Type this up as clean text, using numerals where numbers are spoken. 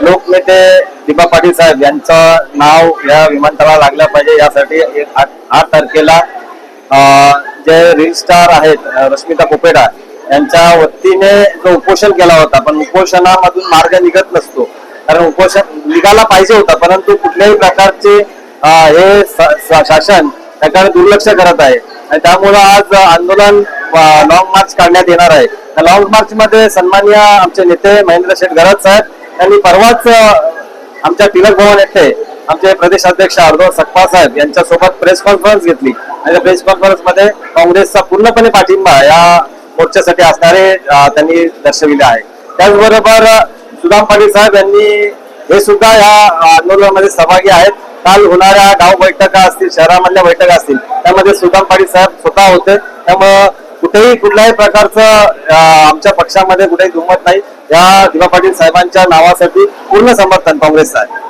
लोकनेते दीपा पाटील साहेब यांचं नाव या विमानतळाला लागलं पाहिजे यासाठी 8 तारखेला जे रील स्टार आहेत रश्मिता पोपेडा यांच्या वतीने जो उपोषण केला होता, पण उपोषणामधून मार्ग निघत नसतो. कारण उपोषण निघाला पाहिजे होता, परंतु कुठल्याही प्रकारचे हे शासन त्याकडे दुर्लक्ष करत आहे आणि त्यामुळे आज आंदोलन लॉंग मार्च काढण्यात येणार आहे. त्या लॉंग मार्च मध्ये सन्माननीय आमचे नेते महेंद्र शेठ घरात साहेब यांनी परवाच आमच्या टिळक भवन येथे आमचे प्रदेश अध्यक्ष अर्धव सकपाळ साहेब यांच्यासोबत प्रेस कॉन्फरन्स घेतली आणि प्रेस कॉन्फरन्स मध्ये काँग्रेसचा पूर्णपणे पाठिंबा या मोर्चासाठी असणारे त्यांनी दर्शविले आहे. त्याचबरोबर सुदाम पाटील साहेब यांनी हे सुद्धा या आंदोलनामध्ये सहभागी आहेत. काल होणाऱ्या गाव बैठका असतील, शहरामधल्या बैठका असतील, त्यामध्ये सुदाम पाटील साहेब स्वतः होते. त्यामुळं कुठल्याही प्रकारचं आमच्या पक्षामध्ये कुठेही दुमत नाही. या दीपा पाटील साहेबांच्या नावासाठी पूर्ण समर्थन काँग्रेसचं आहे.